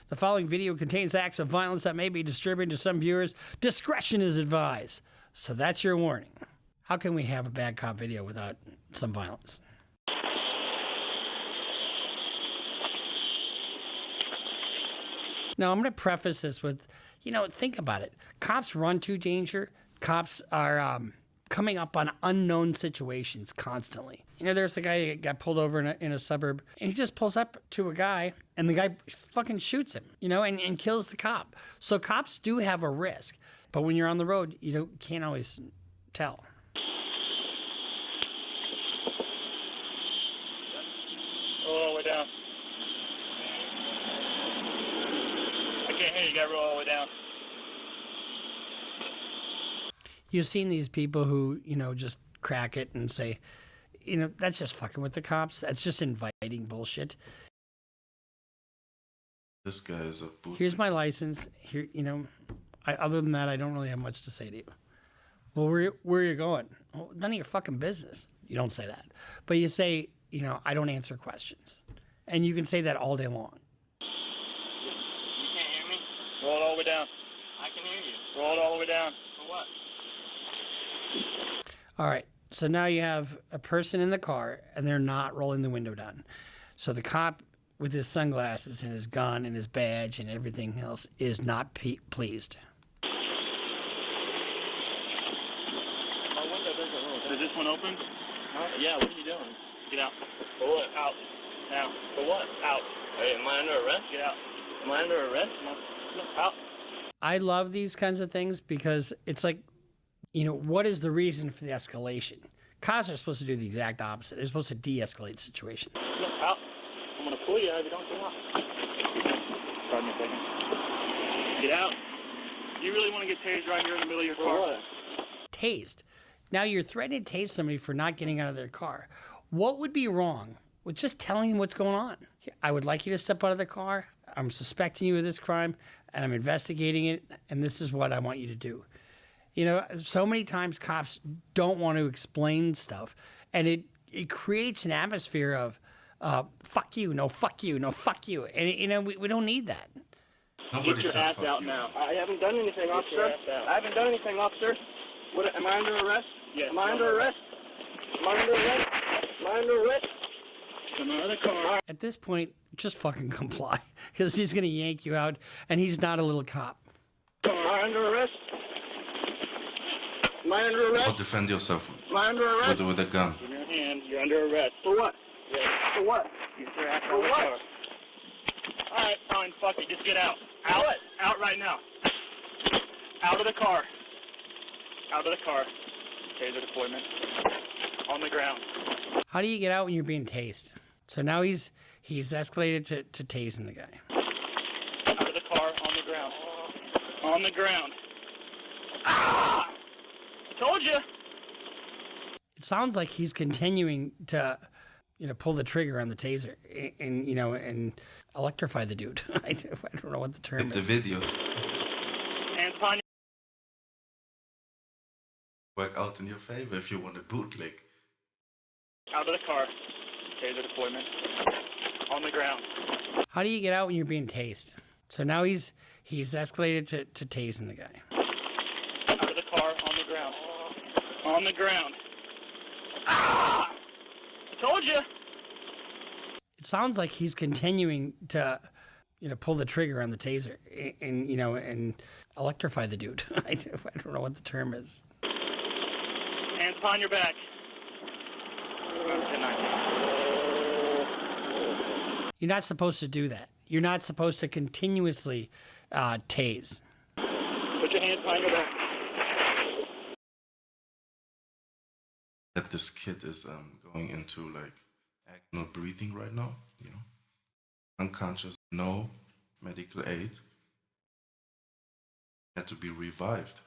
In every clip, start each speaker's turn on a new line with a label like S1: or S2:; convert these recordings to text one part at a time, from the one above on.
S1: The following video contains acts of violence that may be disturbing to some viewers. Discretion is advised. So that's your warning. How can we have a bad cop video without some violence? Now, I'm going to preface this with, think about it. Cops run to danger. Cops are coming up on unknown situations constantly. There's a guy that got pulled over in a suburb, and he just pulls up to a guy, and the guy fucking shoots him, and kills the cop. So cops do have a risk. But when you're on the road, you can't always tell.
S2: Roll all the way down. I can't hear you. You got to roll all the way down.
S1: You've seen these people who, just crack it and say, that's just fucking with the cops. That's just inviting bullshit.
S3: This guy is a bootleg.
S1: Here's my license. Here, other than that, I don't really have much to say to you. Well, where are you going? Well, none of your fucking business. You don't say that. But you say, I don't answer questions. And you can say that all day long.
S2: You can't hear me? Roll it all the way down. I can hear you. Roll it all the way down. For what?
S1: All right. So now you have a person in the car, and they're not rolling the window down. So the cop, with his sunglasses and his gun and his badge and everything else, is not pleased.
S2: Is this one open? Yeah, what are you doing? Get out. For what? Out. Now. For what? Out. Hey, am I under arrest? Get out. Am I under arrest? No. Out.
S1: I love these kinds of things because it's like, what is the reason for the escalation? Cops are supposed to do the exact opposite. They're supposed to de-escalate the situation.
S2: No, out. I'm going to pull you out if you don't get out. Pardon me a second. Get out. You really want to get tased right here in the middle of your car? For what?
S1: Tased. Now you're threatening to tase somebody for not getting out of their car. What would be wrong with just telling them what's going on? I would like you to step out of the car. I'm suspecting you of this crime, and I'm investigating it, and this is what I want you to do. So many times cops don't want to explain stuff, and it creates an atmosphere of fuck you, no fuck you, no fuck you. And, we don't need that.
S3: Nobody
S2: Get your ass out now. I haven't done anything, officer. I haven't done anything, officer. What, am I under arrest? Yes. Am I under arrest? Am I under arrest? Am I under arrest? Come out of the car.
S1: At this point, just fucking comply, because he's going to yank you out, and he's not a little cop.
S2: Am I under arrest? Am I under arrest?
S3: Or defend yourself
S2: Am I under arrest?
S3: with a gun.
S2: In your hand, you're under arrest. For what? Yeah. For what? For what? All right, fine, fuck it, just get out. Out? What? Out right now. Out of the car. Out of the car. Taser deployment. On the ground.
S1: How do you get out when you're being tased? So now he's escalated to tasing the guy.
S2: Out of the car, on the ground. On the ground. Ah! I told you.
S1: It sounds like he's continuing to, pull the trigger on the taser and electrify the dude. I don't know what the term is.
S3: The video.
S2: Hands upon your...
S3: Work out in your favor if you want a bootleg.
S2: Out of the car. Taser deployment. On the ground.
S1: How do you get out when you're being tased? So now he's escalated to tasing the guy.
S2: Out of the car, on the ground. On the ground. Ah! I told you.
S1: It sounds like he's continuing to, pull the trigger on the taser and electrify the dude. I don't know what the term is.
S2: Hands upon your back.
S1: You're not supposed to do that. You're not supposed to continuously tase.
S2: Put your hands behind your back.
S3: That this kid is going into no breathing right now, unconscious, no medical aid, had to be revived.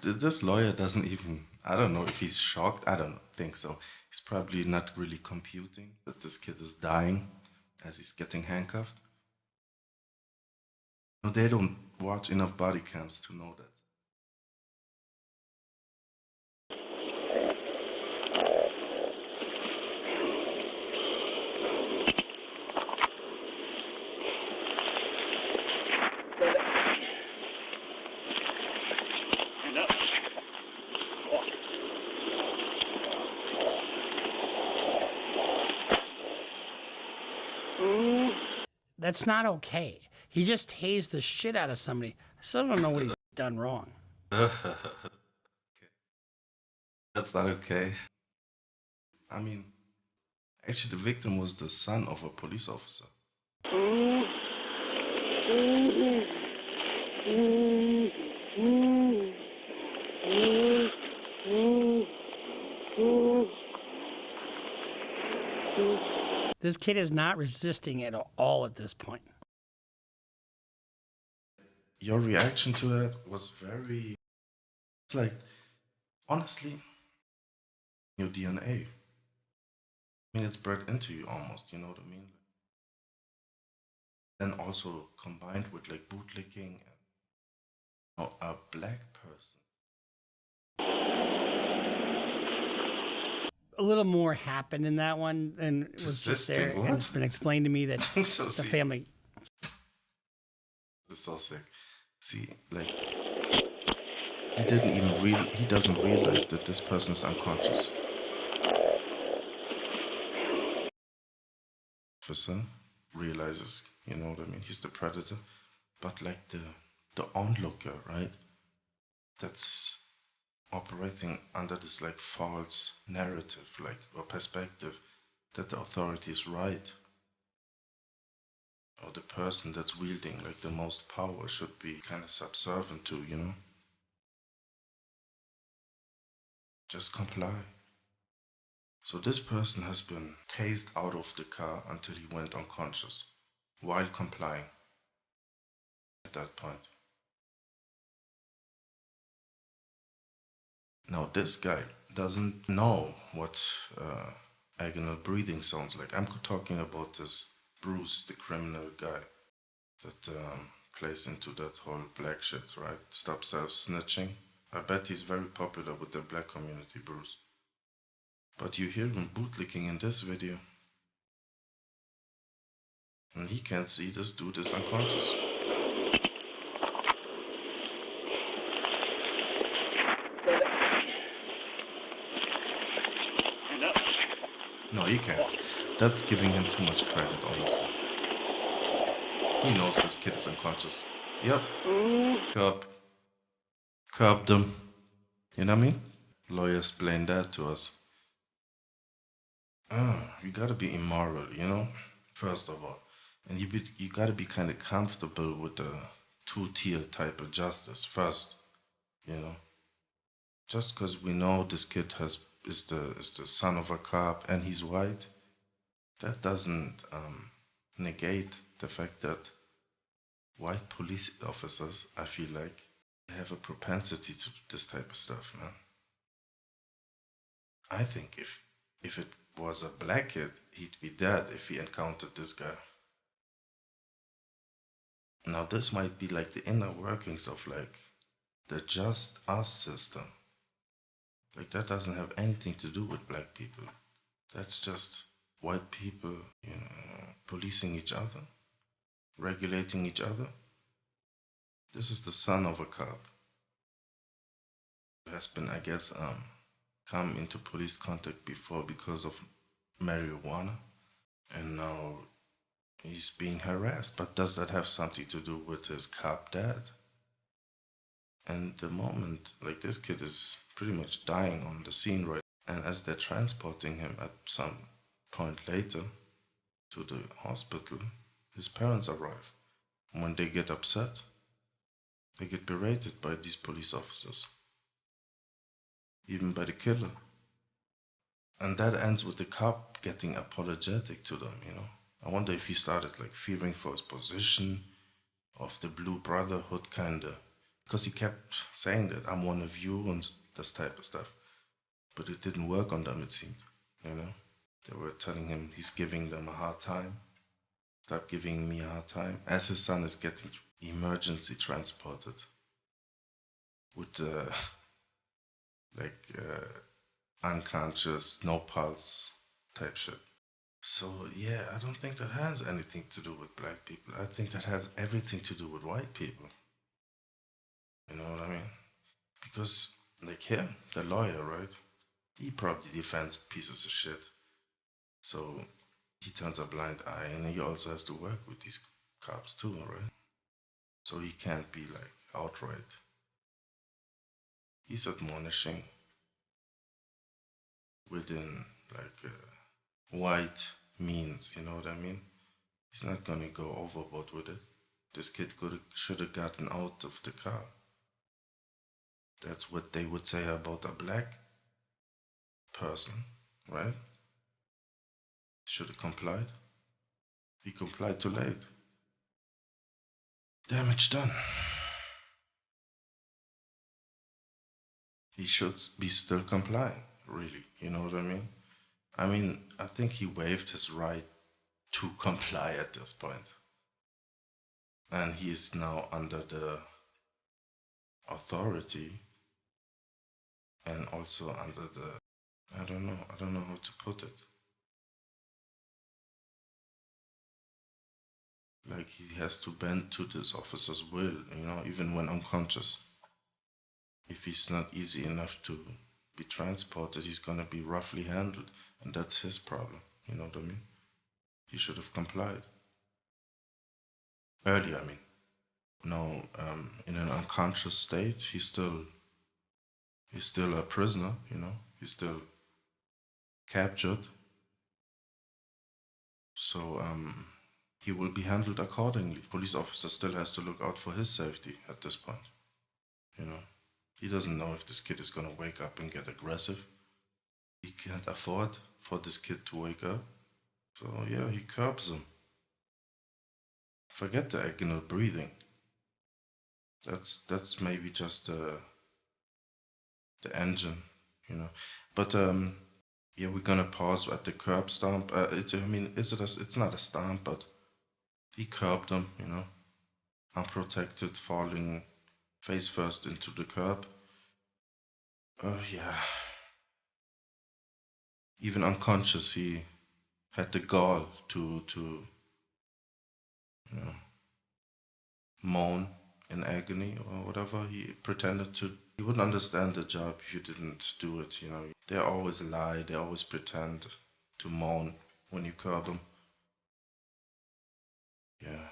S3: This lawyer doesn't even, I don't know if he's shocked, I don't think so. He's probably not really computing that this kid is dying as he's getting handcuffed. No, they don't watch enough body cams to know that.
S1: That's not okay. He just tased the shit out of somebody. I still don't know what he's done wrong.
S3: That's not okay. I mean, actually, the victim was the son of a police officer.
S1: This kid is not resisting at all at this point.
S3: Your reaction to that was very. It's like, honestly, your DNA. I mean, it's bred into you almost, you know what I mean? And also combined with like bootlicking and a black person.
S1: A little more happened in that one than was just there.
S3: Resisting, what?
S1: And it's been explained to me that
S3: So
S1: the
S3: see,
S1: family.
S3: this is so sick. See, like, he doesn't realize that this person is unconscious. Officer realizes, you know what I mean? He's the predator. But like the onlooker, right? That's operating under this like false narrative, like or perspective that the authority is right. Or the person that's wielding like the most power should be kind of subservient to, you know? Just comply. So this person has been tased out of the car until he went unconscious while complying at that point. Now this guy doesn't know what agonal breathing sounds like. I'm talking about this Bruce, the criminal guy that plays into that whole black shit, right? Stop self-snitching. I bet he's very popular with the black community, Bruce. But you hear him bootlicking in this video. And he can't see this dude is unconscious. No, he can't. That's giving him too much credit, honestly. He knows this kid is unconscious. Yep. Curbed him. You know what I mean? Lawyers explain that to us. You gotta be immoral, you know? First of all. And you gotta be kind of comfortable with the two-tier type of justice first, you know? Just because we know this kid is the son of a cop and he's white, that doesn't negate the fact that white police officers, I feel like, have a propensity to this type of stuff, man. I think if it was a black kid, he'd be dead if he encountered this guy. Now this might be like the inner workings of like the just us system. Like that doesn't have anything to do with black people. That's just white people, you know, policing each other, regulating each other. This is the son of a cop. Has been, I guess, come into police contact before because of marijuana, and now he's being harassed. But does that have something to do with his cop dad? And the moment, like this kid is pretty much dying on the scene right, and as they're transporting him at some point later to the hospital, his parents arrive. And when they get upset, they get berated by these police officers, even by the killer. And that ends with the cop getting apologetic to them, you know. I wonder if he started like fearing for his position of the Blue Brotherhood kinda. Because he kept saying that I'm one of you and this type of stuff. But it didn't work on them, it seemed, you know. They were telling him he's giving them a hard time. Stop giving me a hard time. As his son is getting emergency transported with unconscious, no pulse type shit. So yeah, I don't think that has anything to do with black people. I think that has everything to do with white people. You know what I mean? Because like him, the lawyer, right? He probably defends pieces of shit. So he turns a blind eye, and he also has to work with these cops too, right? So he can't be like outright. He's admonishing within like white means, you know what I mean? He's not gonna go overboard with it. This kid should have gotten out of the car. That's what they would say about a black person, right? Should have complied. He complied too late. Damage done. He should be still complying, really. You know what I mean? I think he waived his right to comply at this point. And he is now under the authority and also under the, I don't know how to put it. Like he has to bend to this officer's will, you know, even when unconscious. If he's not easy enough to be transported, he's gonna be roughly handled, and that's his problem. You know what I mean? He should have complied earlier. No, in an unconscious state, he's still a prisoner. You know, he's still captured. So he will be handled accordingly. Police officer still has to look out for his safety at this point. You know, he doesn't know if this kid is gonna wake up and get aggressive. He can't afford for this kid to wake up. So yeah, he curbs him. Forget the agonal breathing. That's maybe just the engine, you know. But yeah, we're gonna pause at the curb stomp. It's not a stomp, but he curbed him, you know, unprotected, falling face first into the curb. Yeah. Even unconscious, he had the gall to you know, moan in agony or whatever. He pretended to. You wouldn't understand the job if you didn't do it. You know, they always lie. They always pretend to moan when you curb them. Yeah.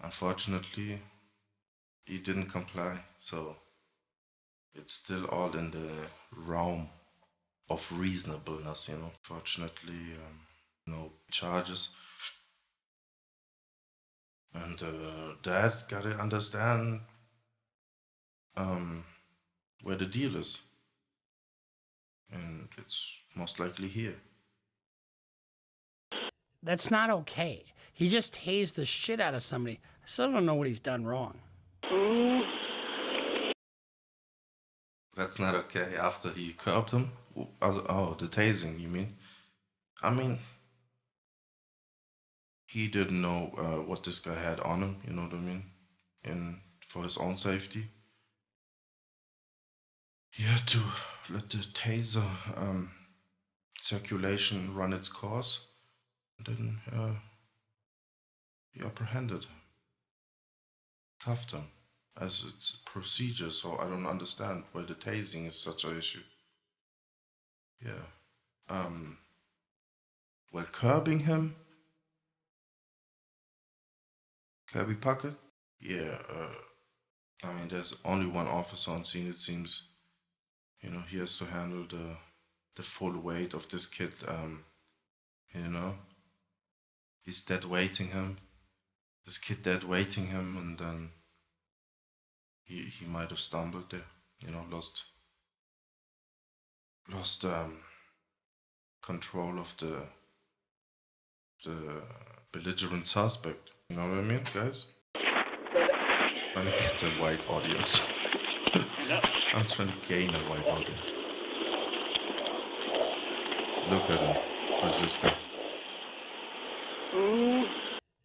S3: Unfortunately, he didn't comply, so it's still all in the realm of reasonableness. You know. Fortunately, no charges. And dad gotta understand where the deal is. And it's most likely here.
S1: That's not okay. He just tased the shit out of somebody. I still don't know what he's done wrong.
S3: That's not okay after he curbed him? Oh, the tasing, you mean? I mean, he didn't know what this guy had on him, you know what I mean? And for his own safety, he had to let the taser circulation run its course. And then he apprehended him, cuffed him, as it's procedure, so I don't understand why the tasing is such an issue. Yeah. Well, curbing him, Kirby Puckett? Yeah, there's only one officer on scene, it seems. You know, he has to handle the full weight of this kid, you know. He's dead weighting him. This kid dead weighting him, and then he might have stumbled there, you know, lost control of the belligerent suspect. You know what I mean, guys? Trying to get a white audience. I'm trying to gain a white audience. Look at him, resisting.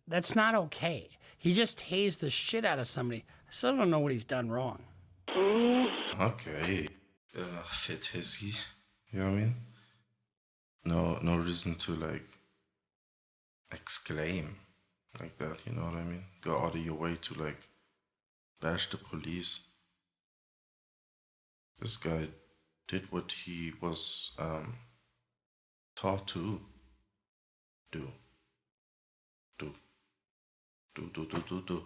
S1: That's not okay. He just tased the shit out of somebody. I still don't know what he's done wrong.
S3: Okay. Fit hissy. You know what I mean? No reason to like exclaim like that, you know what I mean? Go out of your way to like bash the police. This guy did what he was taught to. do, do, do.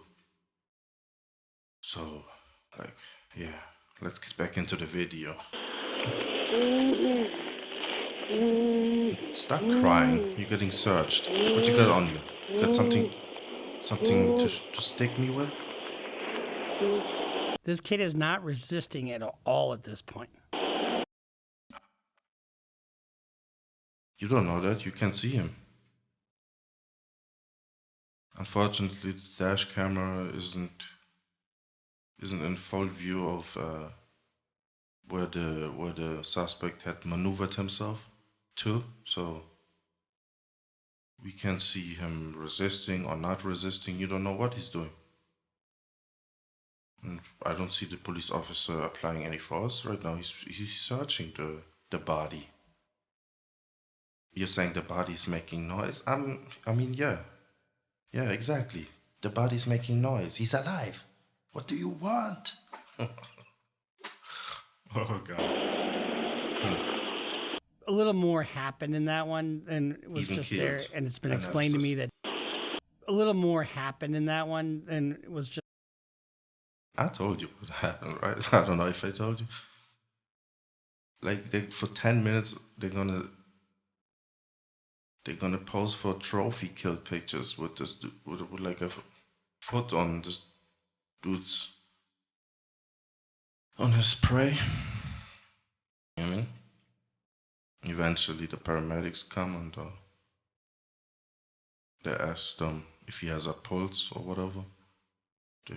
S3: So, like, yeah, let's get back into the video. Stop crying. You're getting searched. What you got on you? Got something to stick me with?
S1: This kid is not resisting at all at this point.
S3: You don't know that. You can see him. Unfortunately, the dash camera isn't in full view of where the suspect had maneuvered himself to, so we can see him resisting or not resisting. You don't know what he's doing. And I don't see the police officer applying any force right now. He's searching the body. You're saying the body's making noise? I mean, yeah. Yeah, exactly. The body's making noise. He's alive. What do you want? Oh, God.
S1: A little more happened in that one than was
S3: Even
S1: just
S3: killed.
S1: there, and it's been explained to me that a little more happened in that one than was just.
S3: I told you what happened, right? I don't know if I told you. Like, for 10 minutes, they're gonna pose for trophy kill pictures with this with like a foot on this dude's on his prey. You know what I mean? Eventually, the paramedics come and they ask them if he has a pulse or whatever. They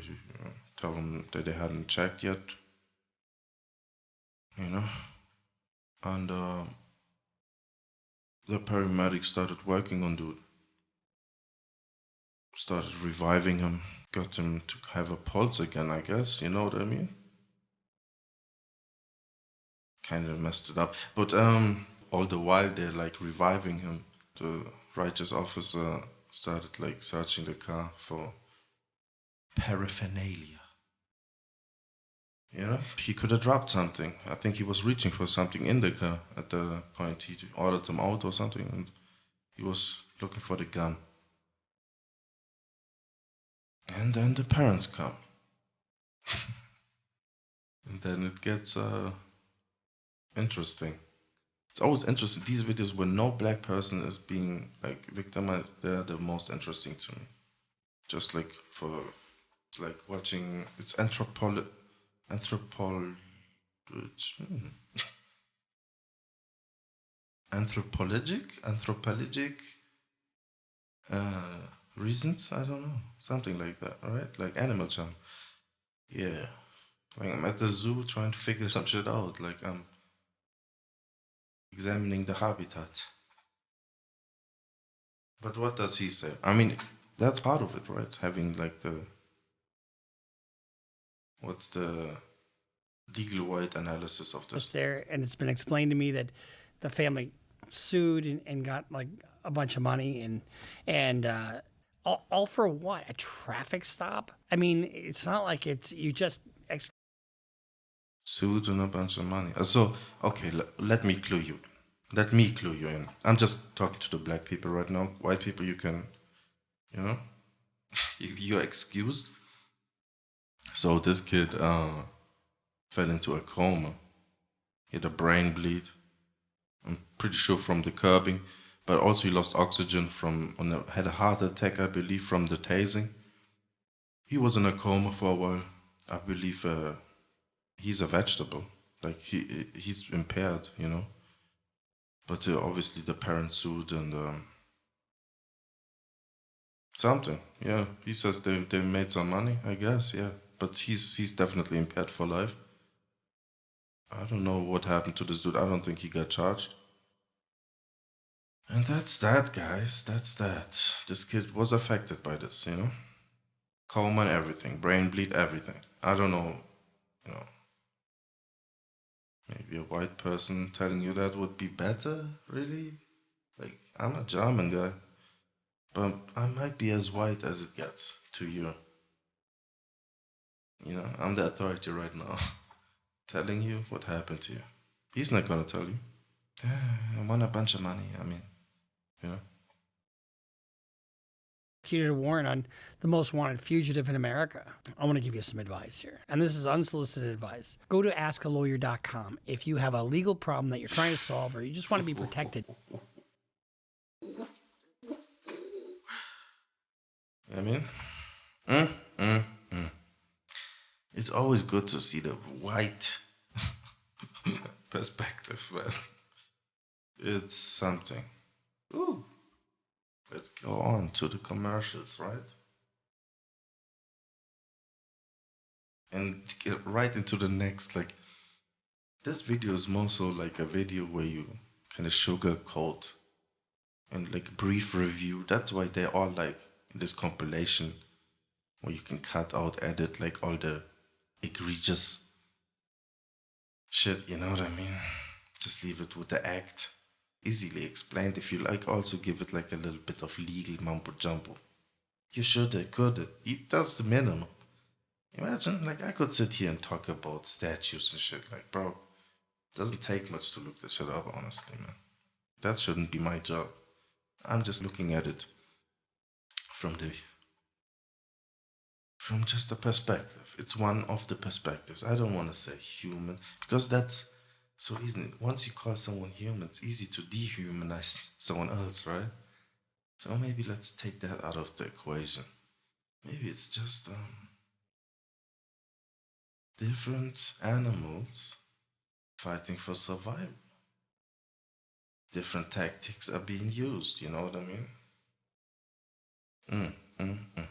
S3: tell him that they hadn't checked yet. You know, and the paramedics started working on dude. Started reviving him, got him to have a pulse again, I guess. You know what I mean? Kind of messed it up, but all the while they're like reviving him. The righteous officer started like searching the car for paraphernalia. You know, he could have dropped something. I think he was reaching for something in the car at the point he ordered them out or something, and he was looking for the gun. And then the parents come. And then it gets interesting. It's always interesting. These videos where no black person is being like victimized, they're the most interesting to me. Just like it's like watching, it's anthropologic uh, reasons. I don't know, something like that. All right, like Animal Jam. Yeah, like I'm at the zoo trying to figure some shit out. Like I'm examining the habitat. But what does he say? I mean, that's part of it, right? Having like what's the legal white analysis of this?
S1: Just there, and it's been explained to me that the family sued and got like a bunch of money and all for what? A traffic stop? I mean, it's not like it's you just
S3: Sued and a bunch of money. So, okay, let me clue you. Let me clue you in. I'm just talking to the black people right now. White people, you can, you know, you're excused. So this kid fell into a coma. He had a brain bleed. I'm pretty sure from the curbing, but also he lost oxygen had a heart attack, I believe, from the tasing. He was in a coma for a while. I believe he's a vegetable. Like he's impaired, you know. But obviously the parents sued and something. Yeah, he says they made some money, I guess. Yeah, but he's definitely impaired for life. I don't know what happened to this dude. I don't think he got charged. And that's that, guys. That's that. This kid was affected by this, you know? Coma and everything. Brain bleed, everything. I don't know, you know. Maybe a white person telling you that would be better, really? Like, I'm a German guy. But I might be as white as it gets to you. You know, I'm the authority right now. Telling you what happened to you. He's not gonna tell you. I won a bunch of money, I mean, you know.
S1: executed a warrant on the most wanted fugitive in America. I want to give you some advice here. And this is unsolicited advice. Go to askalawyer.com if you have a legal problem that you're trying to solve or you just want to be protected.
S3: I mean, mm, mm, mm. It's always good to see the white perspective, man. It's something. Ooh. Let's go on to the commercials, right? And get right into the next. Like, this video is more so like a video where you kind of sugarcoat and like brief review. That's why they're all like in this compilation where you can cut out, edit like all the egregious shit, you know what I mean? Just leave it with the act. Easily explained. If you like, also give it like a little bit of legal mumbo jumbo. You shoulda, coulda. That's the minimum. Imagine, like, I could sit here and talk about statues and shit. Like, bro, doesn't take much to look that shit up, honestly, man. That shouldn't be my job. I'm just looking at it from just a perspective. It's one of the perspectives. I don't want to say human because that's so easy. Once you call someone human, it's easy to dehumanize someone else, right? So maybe let's take that out of the equation. Maybe it's just different animals fighting for survival. Different tactics are being used, you know what I mean? Mm, mm, mm.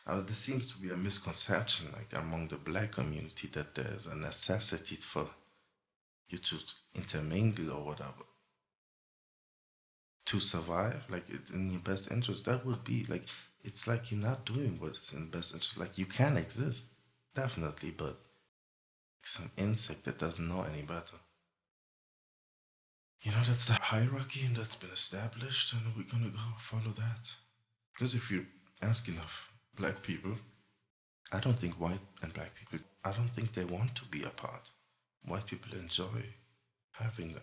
S3: There seems to be a misconception, like among the black community, that there's a necessity for you to intermingle or whatever to survive. Like it's in your best interest. That would be like it's like you're not doing what's in best interest. Like you can exist, definitely, but some insect that doesn't know any better. You know, that's the hierarchy and that's been established, and we're gonna go follow that. Because if you ask enough black people, I don't think white and black people, I don't think they want to be apart. White people enjoy having them.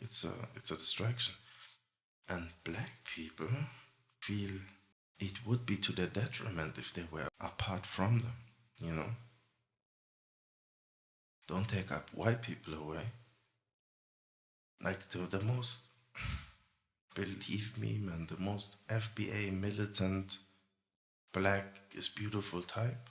S3: It's a distraction. And black people feel it would be to their detriment if they were apart from them, you know? Don't take up white people away. Like the most, believe me, man, the most FBA militant, black is beautiful type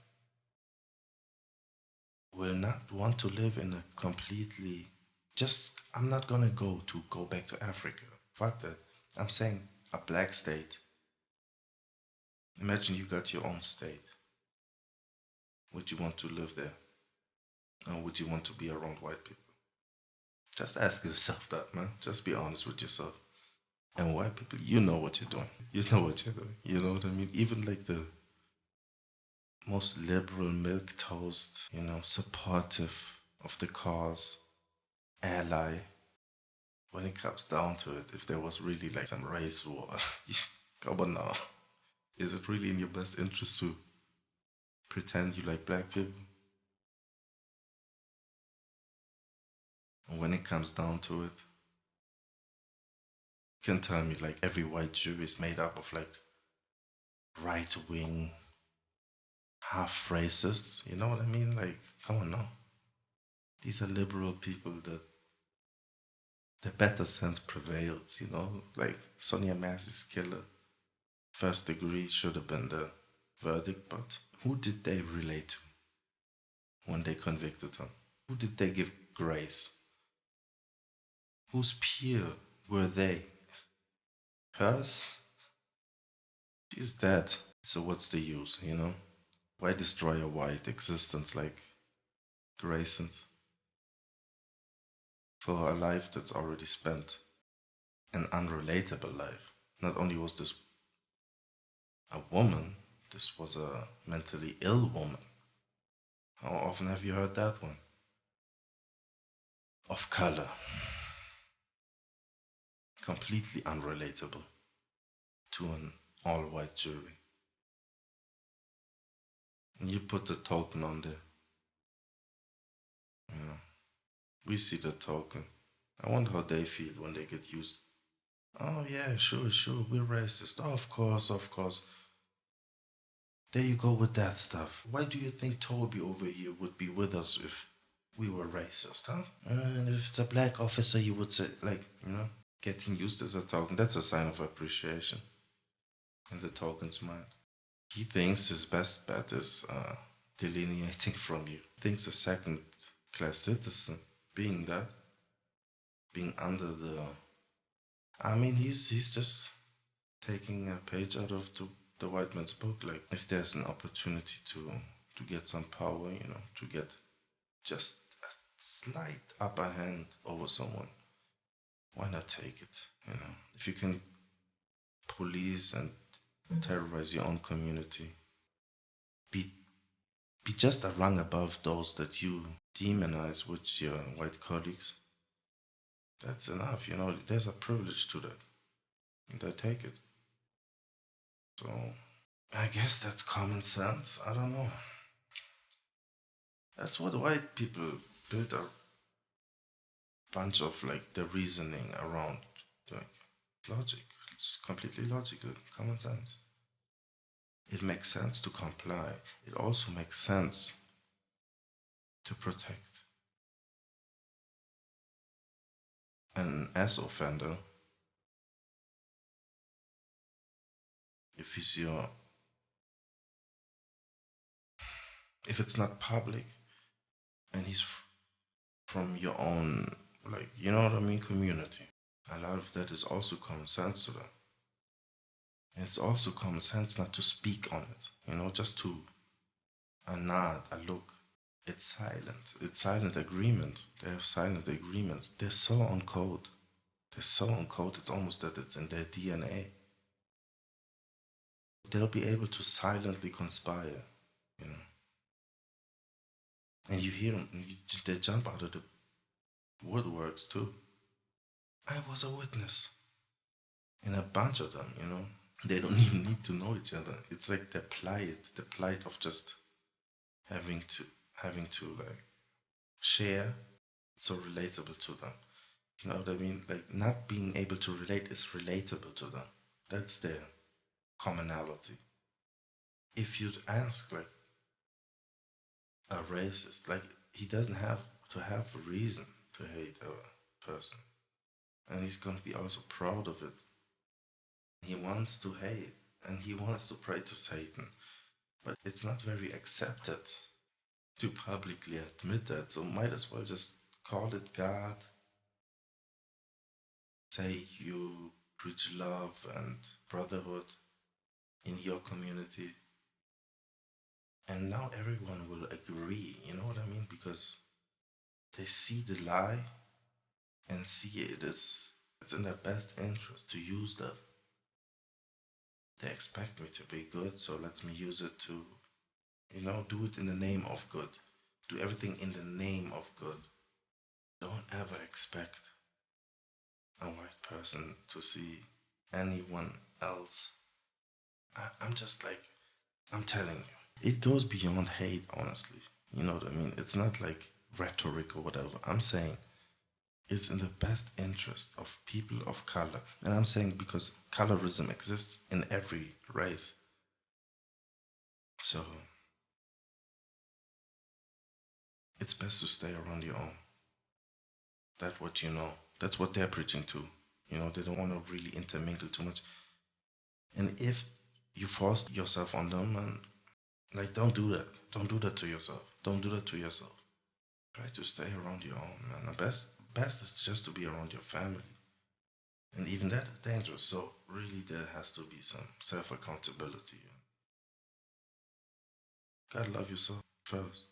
S3: will not want to live in a completely just I'm not gonna go back to Africa. Fuck that. I'm saying a black state. Imagine you got your own state. Would you want to live there? Or would you want to be around white people? Just ask yourself that, man. Just be honest with yourself. And white people, you know what you're doing. You know what you're doing. You know what I mean? Even like the most liberal milk toast, you know, supportive of the cause, ally. When it comes down to it, if there was really like some race war, come on now. Is it really in your best interest to pretend you like black people? And when it comes down to it, you can tell me like every white Jew is made up of like right wing, half racists. You know what I mean? Like, come on now. These are liberal people that the better sense prevails, you know? Like Sonia Massey's killer, first degree should have been the verdict, but who did they relate to when they convicted her? Who did they give grace? Whose peer were they? Hers? She's dead. So what's the use, you know? Why destroy a white existence like Grayson's for a life that's already spent? An unrelatable life. Not only was this a woman, this was a mentally ill woman. How often have you heard that one? Of color. Completely unrelatable to an all white jury. And you put the token on there. You know, we see the token. I wonder how they feel when they get used Oh yeah, sure, sure, we're racist. Oh, of course, of course. There you go with that stuff. Why do you think Toby over here would be with us if we were racist, huh? And if it's a black officer, you would say, like, getting used as a token. That's a sign of appreciation in the token's mind. He thinks his best bet is delineating from you. Thinks a second class citizen, being that, being under the. I mean, he's just taking a page out of the white man's book. Like, if there's an opportunity to get some power, to get just a slight upper hand over someone, why not take it? If you can police and terrorize your own community, be be just a rung above those that you demonize with your white colleagues. That's enough. There's a privilege to that, and I take it. So I guess that's common sense. I don't know. That's what white people build a bunch of like the reasoning around, like logic. It's completely logical, common sense. It makes sense to comply. It also makes sense to protect. An ass offender, if he's your, if it's not public and he's from your own, like, you know what I mean, community. A lot of that is also common sense to them. And it's also common sense not to speak on it, just to a nod, a look. It's silent. It's silent agreement. They have silent agreements. They're so on code. They're so on code. It's almost that it's in their DNA. They'll be able to silently conspire, you know. And you hear them. They jump out of the woodworks too. I was a witness. And a bunch of them. They don't even need to know each other. It's like the plight of just having to like share. It's so relatable to them. You know what I mean? Like not being able to relate is relatable to them. That's their commonality. If you'd ask like a racist, like he doesn't have to have a reason to hate a person. And he's gonna be also proud of it. He wants to hate and he wants to pray to Satan. But it's not very accepted to publicly admit that. So might as well just call it God. Say you preach love and brotherhood in your community. And now everyone will agree, you know what I mean? Because they see the lie and see it's in their best interest to use that. They expect me to be good, so let me use it to, do it in the name of good. Do everything in the name of good. Don't ever expect a white person to see anyone else. I'm just like, I'm telling you. It goes beyond hate, honestly. You know what I mean? It's not like rhetoric or whatever. I'm saying it's in the best interest of people of color. And I'm saying because colorism exists in every race. So it's best to stay around your own. That's what you know. That's what they're preaching to. They don't want to really intermingle too much. And if you force yourself on them, and like, don't do that. Don't do that to yourself. Don't do that to yourself. Try to stay around your own, man. The best is just to be around your family. And even that is dangerous. So really there has to be some self accountability. Gotta love yourself first.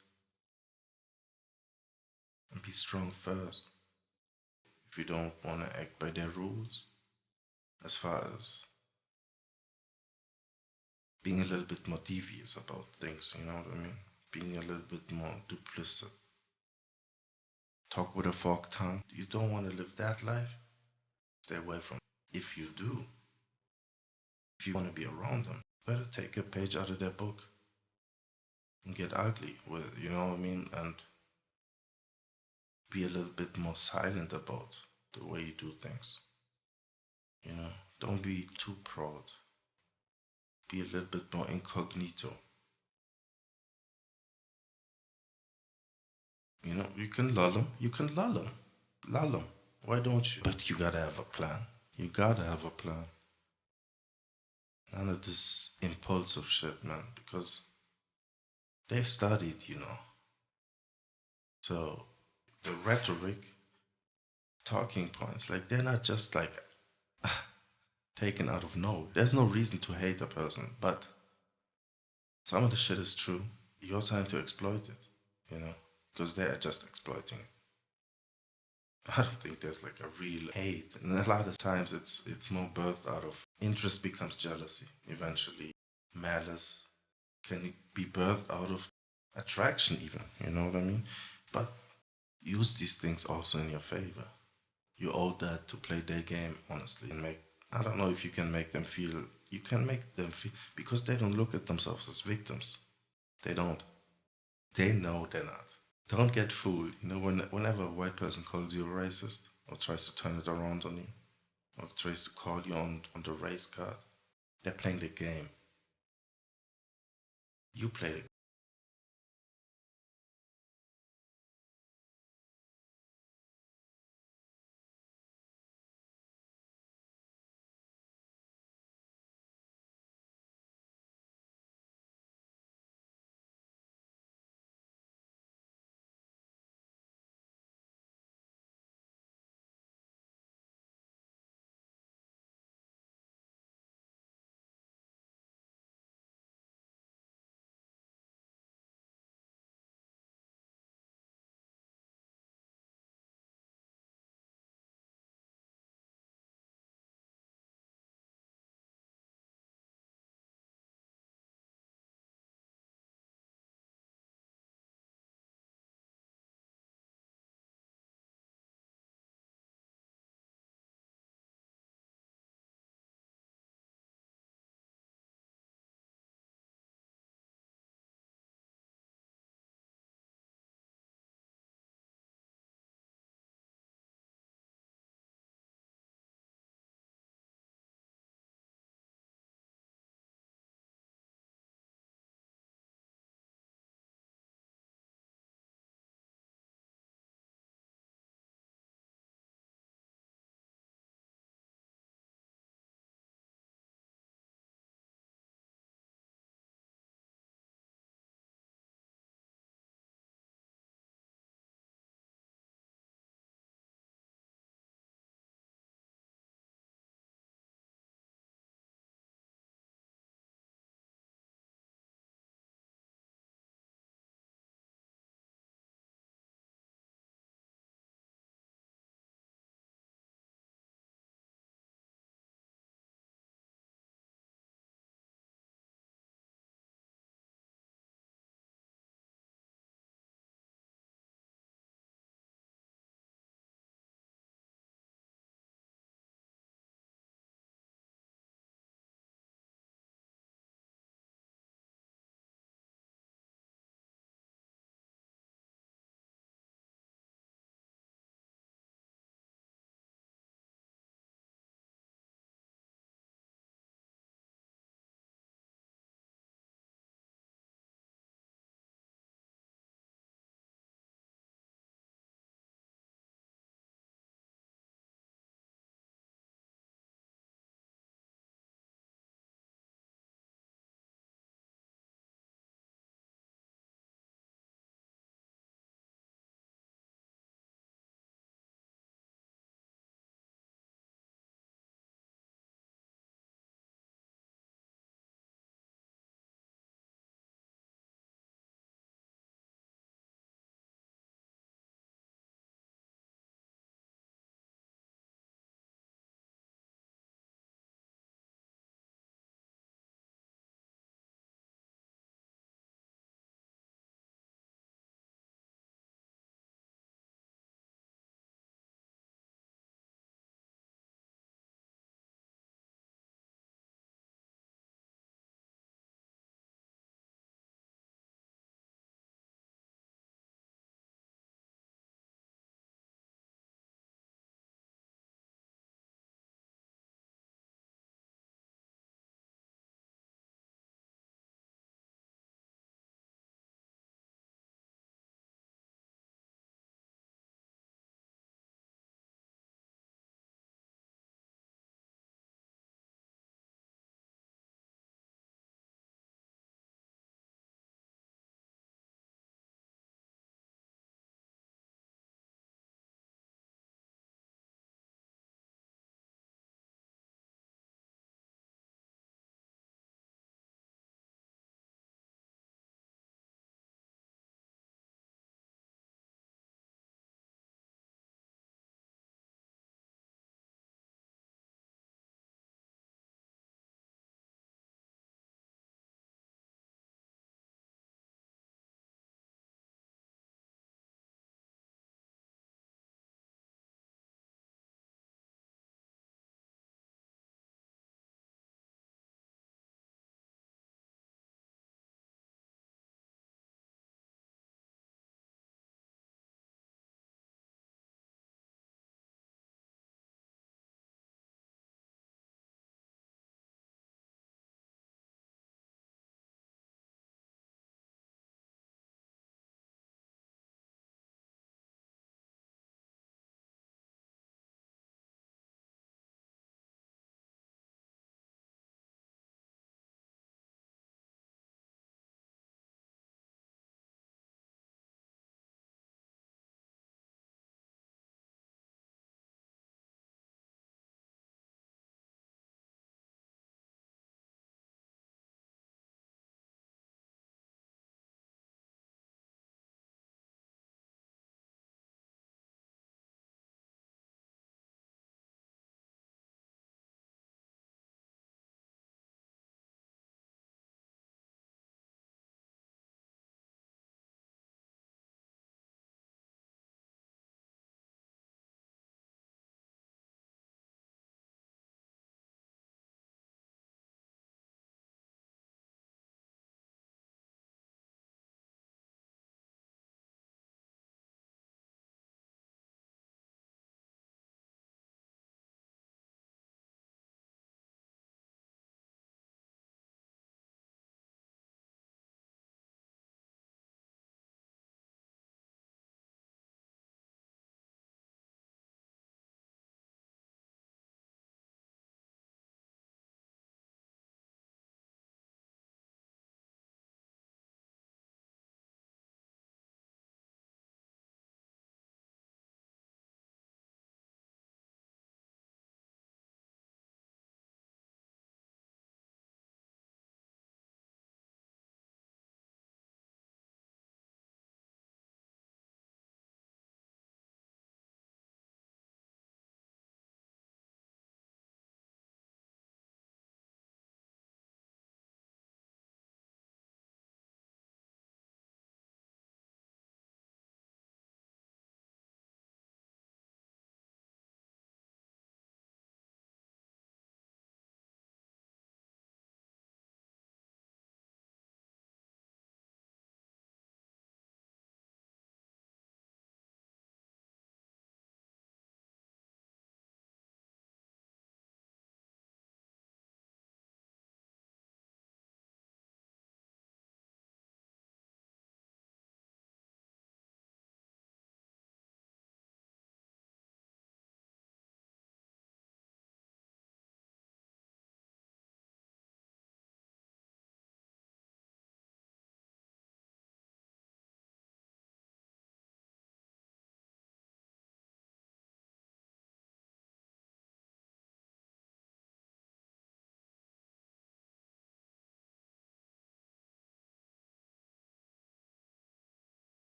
S3: And be strong first. If you don't wanna act by their rules, as far as being a little bit more devious about things, you know what I mean? Being a little bit more duplicit. Talk with a forked tongue. You don't want to live that life? Stay away from it. If you do, if you want to be around them, better take a page out of their book and get ugly with it, you know what I mean? And be a little bit more silent about the way you do things. You know, don't be too proud. Be a little bit more incognito. You know, you can lull them. You can lull them. Lull them. Why don't you? But you gotta have a plan. You gotta have a plan. None of this impulsive shit, man, because they studied, you know. So the rhetoric, talking points, like they're not just like taken out of nowhere. There's no reason to hate a person, but some of the shit is true. Your time to exploit it, you know, because they are just exploiting it. I don't think there's like a real hate, and a lot of times it's more birthed out of interest becomes jealousy. Eventually, malice can be birthed out of attraction, even. You know what I mean? But use these things also in your favor. You owe that to play their game honestly and make. I don't know if you can make them feel. You can make them feel because they don't look at themselves as victims. They don't. They know they're not. Don't get fooled. You know, whenever a white person calls you a racist or tries to turn it around on you or tries to call you on the race card, they're playing the game. You play the